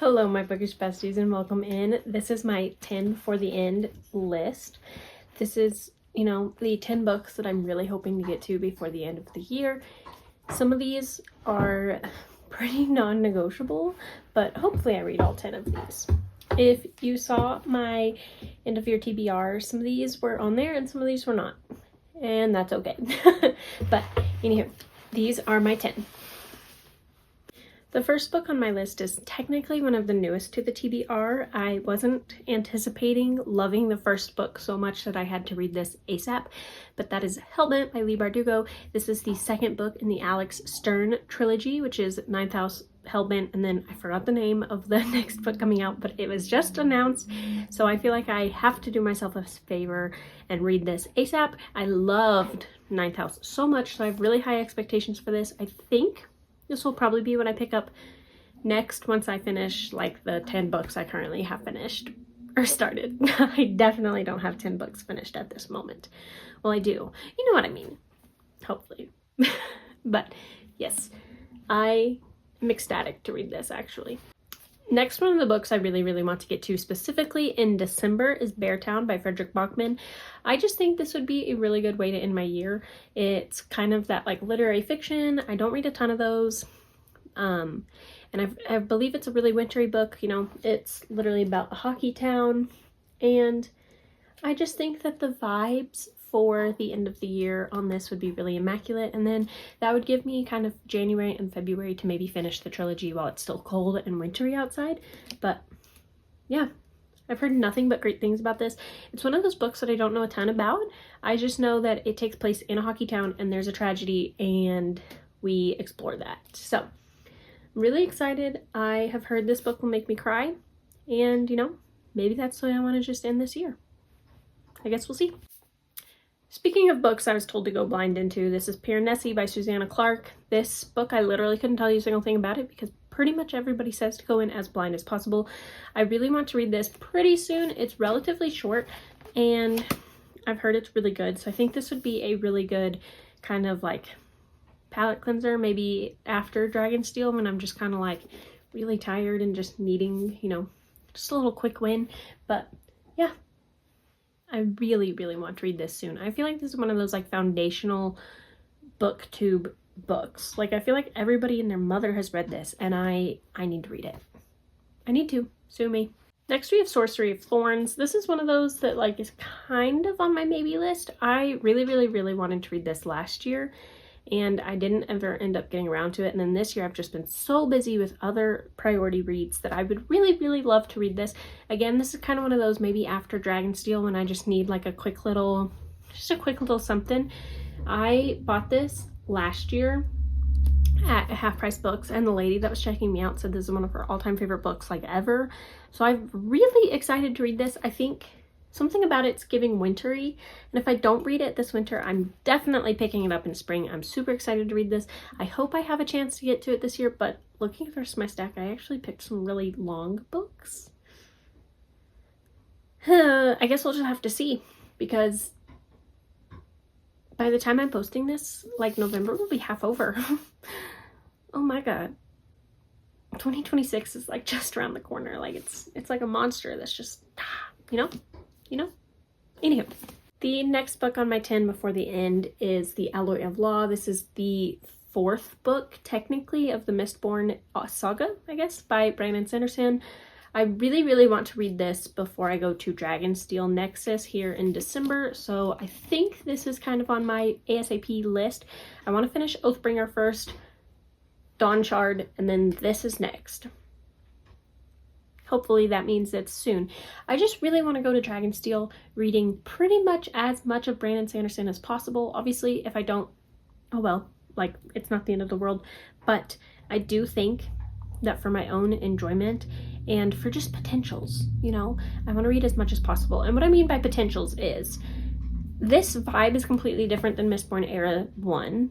Hello, my bookish besties, and welcome in. This is my 10 for the end list. This is, the 10 books that I'm really hoping to get to before the end of the year. Some of these are pretty non-negotiable, but hopefully I read all 10 of these. If you saw my end of year TBR, some of these were on there and some of these were not. And that's okay. But anywho, these are my 10. The first book on my list is technically one of the newest to the TBR. I wasn't anticipating loving the first book so much that I had to read this ASAP, but that is Hellbent by Leigh Bardugo. This is the second book in the Alex Stern trilogy, which is Ninth House, Hellbent, and then I forgot the name of the next book coming out, but it was just announced, so I feel like I have to do myself a favor and read this ASAP. I loved Ninth House so much, so I have really high expectations for this. I think this will probably be what I pick up next once I finish like the 10 books I currently have finished or started. I definitely don't have 10 books finished at this moment. Well, I do. You know what I mean. Hopefully. But yes, I am ecstatic to read this actually. Next one of the books I really want to get to specifically in December is Beartown by Frederick Bachman. I just think this would be a really good way to end my year. It's kind of that like literary fiction. I don't read a ton of those. And I believe it's a really wintry book. It's literally about a hockey town. And I just think that the vibes for the end of the year on this would be really immaculate, and then that would give me kind of January and February to maybe finish the trilogy while it's still cold and wintry outside. But yeah, I've heard nothing but great things about this. It's one of those books that I don't know a ton about. I just know that it takes place in a hockey town and there's a tragedy and we explore that. So I'm really excited. I have heard this book will make me cry, and maybe that's the way I want to just end this year. I guess we'll see. Speaking of books I was told to go blind into, this is Piranesi by Susanna Clarke. This book, I literally couldn't tell you a single thing about it because pretty much everybody says to go in as blind as possible. I really want to read this pretty soon. It's relatively short and I've heard it's really good. So I think this would be a really good kind of like palate cleanser, maybe after Dragonsteel when I'm just kind of like really tired and just needing, just a little quick win. But yeah. I really want to read this soon. I feel like this is one of those like foundational booktube books. Like I feel like everybody and their mother has read this and I need to read it. I need to. Sue me. Next we have Sorcery of Thorns. This is one of those that like is kind of on my maybe list. I really wanted to read this last year and I didn't ever end up getting around to it. And then this year I've just been so busy with other priority reads that I would really love to read this. Again, this is kind of one of those maybe after Dragonsteel when I just need like a quick little something. I bought this last year at Half Price Books and the lady that was checking me out said this is one of her all-time favorite books like ever. So I'm really excited to read this. I think something about it's giving wintry, and if I don't read it this winter, I'm definitely picking it up in spring. I'm super excited to read this. I hope I have a chance to get to it this year, but looking at the rest of my stack, I actually picked some really long books. I guess we'll just have to see, because by the time I'm posting this, like November will be half over. Oh my god. 2026 is like just around the corner. Like it's like a monster that's just, Anywho, the next book on my 10 before the end is The Alloy of Law. This is the fourth book, technically, of the Mistborn saga, I guess, by Brandon Sanderson. I really want to read this before I go to Dragonsteel Nexus here in December, so I think this is kind of on my ASAP list. I want to finish Oathbringer first, Dawn Shard, and then this is next. Hopefully that means it's soon. I just really want to go to Dragonsteel reading pretty much as much of Brandon Sanderson as possible. Obviously, if I don't, oh well, like it's not the end of the world. But I do think that for my own enjoyment and for just potentials, I want to read as much as possible. And what I mean by potentials is this vibe is completely different than Mistborn Era 1.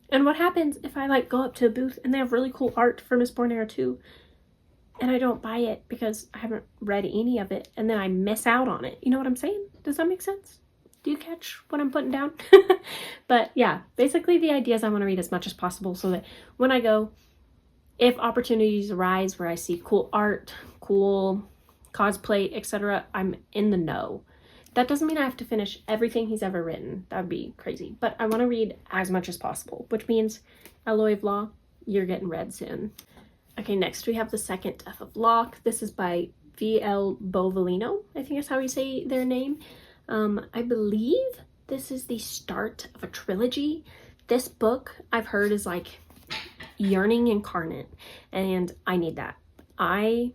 And what happens if I like go up to a booth and they have really cool art for Mistborn Era 2? And I don't buy it because I haven't read any of it, and then I miss out on it. You know what I'm saying? Does that make sense? Do you catch what I'm putting down? But yeah, basically the idea is I want to read as much as possible so that when I go, if opportunities arise where I see cool art, cool cosplay, etc., I'm in the know. That doesn't mean I have to finish everything he's ever written. That would be crazy. But I want to read as much as possible, which means Alloy of Law, you're getting read soon. Okay, next we have The Second Death of Locke. This is by V.L. Bovalino, I think is how you say their name. I believe this is the start of a trilogy. This book I've heard is like yearning incarnate, and I need that. I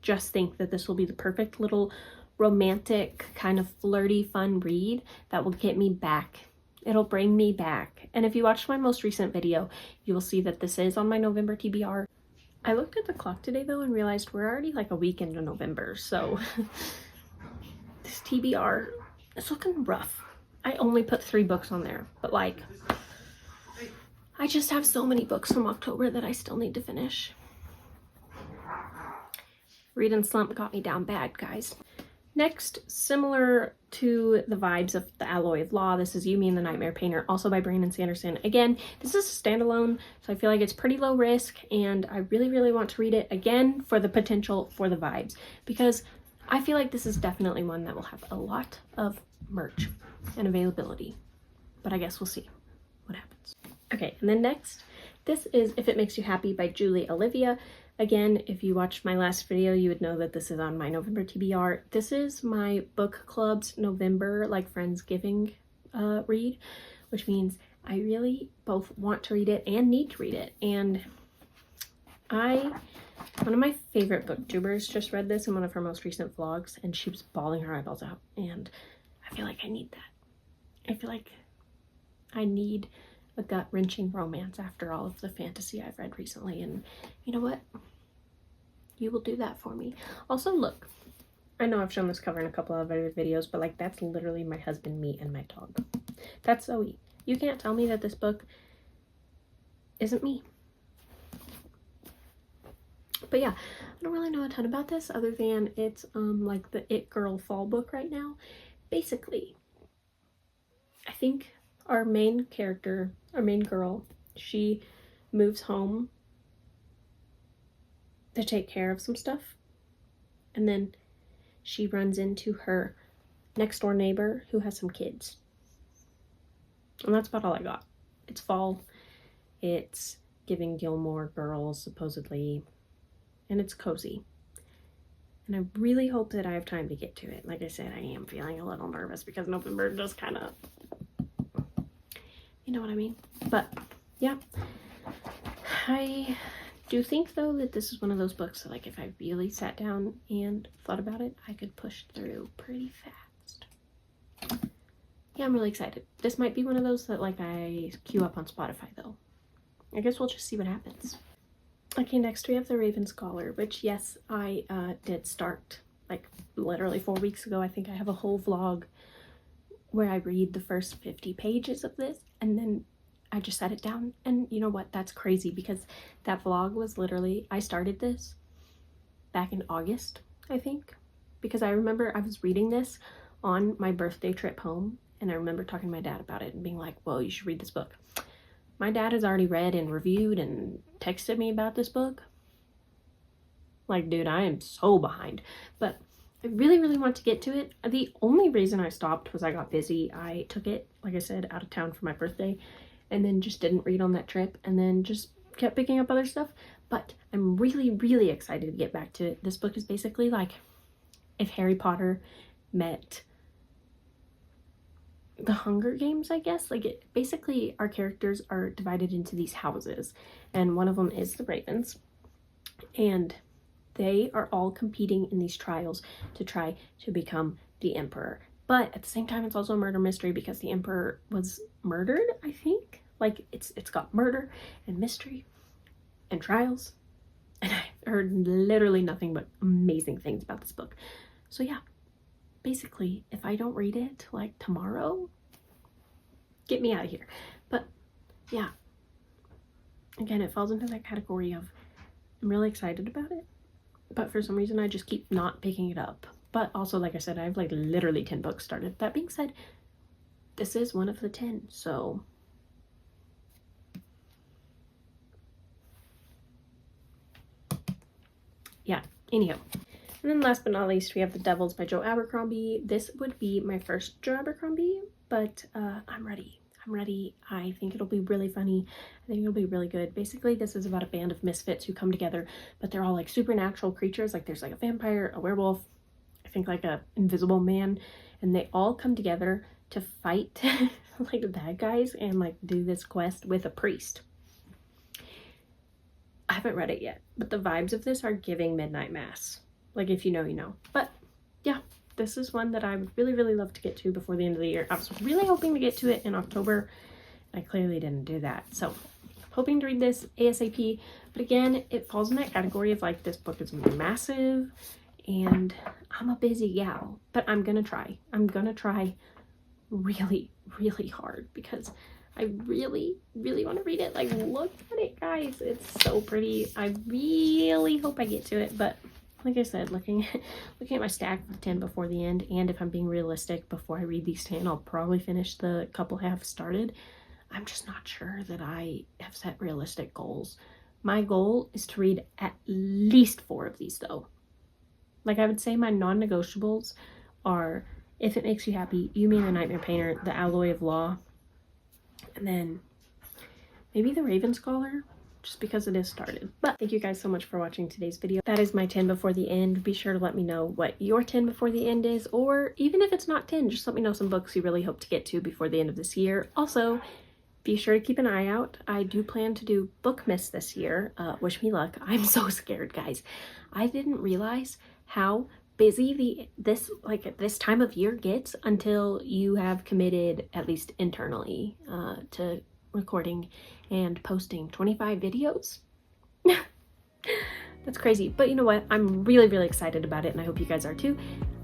just think that this will be the perfect little romantic, kind of flirty, fun read that will get me back. It'll bring me back. And if you watched my most recent video, you will see that this is on my November TBR. I looked at the clock today though and realized we're already like a week into November, so this TBR is looking rough. I only put 3 books on there, but like, I just have so many books from October that I still need to finish. Reading slump got me down bad, guys. Next, similar to the vibes of The Alloy of Law, this is Yumi and the Nightmare Painter, also by Brandon Sanderson. Again, this is a standalone, so I feel like it's pretty low risk, and I really, really want to read it again for the potential for the vibes, because I feel like this is definitely one that will have a lot of merch and availability, but I guess we'll see what happens. Okay, and then next, this is If It Makes You Happy by Julie Olivia. Again, if you watched my last video, you would know that this is on my November TBR. This is my book club's November, like, Friendsgiving read, which means I really both want to read it and need to read it. And one of my favorite booktubers just read this in one of her most recent vlogs, and she was bawling her eyeballs out, and I feel like I need that. I feel like I need a gut-wrenching romance after all of the fantasy I've read recently, and you know what? You will do that for me. Also, look, I know I've shown this cover in a couple of other videos, but like, that's literally my husband, me, and my dog. That's Zoe. You can't tell me that this book isn't me. But yeah, I don't really know a ton about this other than it's like the It Girl fall book right now. Basically, I think our main character, our main girl, she moves home to take care of some stuff, and then she runs into her next door neighbor who has some kids, and that's about all I got. It's fall, it's giving Gilmore Girls supposedly, and it's cozy, and I really hope that I have time to get to it. Like I said, I am feeling a little nervous because November just kind of, you know what I mean? But yeah, I do think though that this is one of those books that, like, if I really sat down and thought about it, I could push through pretty fast. Yeah, I'm really excited. This might be one of those that like I queue up on Spotify though. I guess we'll just see what happens. Okay, next we have The Raven Scholar, which yes, I did start like literally 4 weeks ago. I think I have a whole vlog where I read the first 50 pages of this, and then I just set it down. And you know what? That's crazy, because that vlog was literally, I started this back in August, I think, because I remember I was reading this on my birthday trip home, and I remember talking to my dad about it and being like, whoa, you should read this book. My dad has already read and reviewed and texted me about this book. Like, dude, I am so behind. But I really, really want to get to it. The only reason I stopped was I got busy. I took it, like I said, out of town for my birthday, and then just didn't read on that trip, and then just kept picking up other stuff. But I'm really, really excited to get back to it. This book is basically like if Harry Potter met the Hunger Games, I guess. Like, basically our characters are divided into these houses, and one of them is the Ravens, and they are all competing in these trials to try to become the emperor. But at the same time, it's also a murder mystery because the emperor was murdered, I think. Like, it's got murder and mystery and trials, and I heard literally nothing but amazing things about this book. So yeah, basically, if I don't read it like tomorrow, get me out of here. But yeah, again, it falls into that category of I'm really excited about it, but for some reason I just keep not picking it up. But also, like I said, I have like literally 10 books started. That being said, this is one of the 10, so yeah, anyhow. And then last but not least, we have The Devils by Joe Abercrombie. This would be my first Joe Abercrombie, but I'm ready. I'm ready. I think it'll be really funny. I think it'll be really good. Basically, this is about a band of misfits who come together, but they're all like supernatural creatures. Like there's like a vampire, a werewolf, I think like a invisible man, and they all come together to fight like the bad guys and like do this quest with a priest. I haven't read it yet, but the vibes of this are giving Midnight Mass. Like if you know, you know. But yeah, this is one that I would really, really love to get to before the end of the year. I was really hoping to get to it in October. I clearly didn't do that. So hoping to read this ASAP. But again, it falls in that category of like, this book is massive and I'm a busy gal, but I'm gonna try. I'm gonna try really, really hard because I really, really want to read it. Like, look at it, guys. It's so pretty. I really hope I get to it, but like I said, looking at my stack of 10 before the end, and if I'm being realistic, before I read these 10, I'll probably finish the couple half started. I'm just not sure that I have set realistic goals. My goal is to read at least 4 of these, though. Like, I would say my non-negotiables are If It Makes You Happy, Yumi and the Nightmare Painter, The Alloy of Law, and then maybe The Raven Scholar, just because it is started. But thank you guys so much for watching today's video. That is my 10 before the end. Be sure to let me know what your 10 before the end is, or even if it's not 10, just let me know some books you really hope to get to before the end of this year. Also, be sure to keep an eye out. I do plan to do Bookmas this year. Wish me luck. I'm so scared, guys. I didn't realize how busy this time of year gets until you have committed, at least internally, to recording and posting 25 videos. That's crazy, but you know what, I'm really, really excited about it, and I hope you guys are too.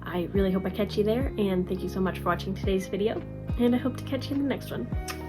I really hope I catch you there, and thank you so much for watching today's video, and I hope to catch you in the next one.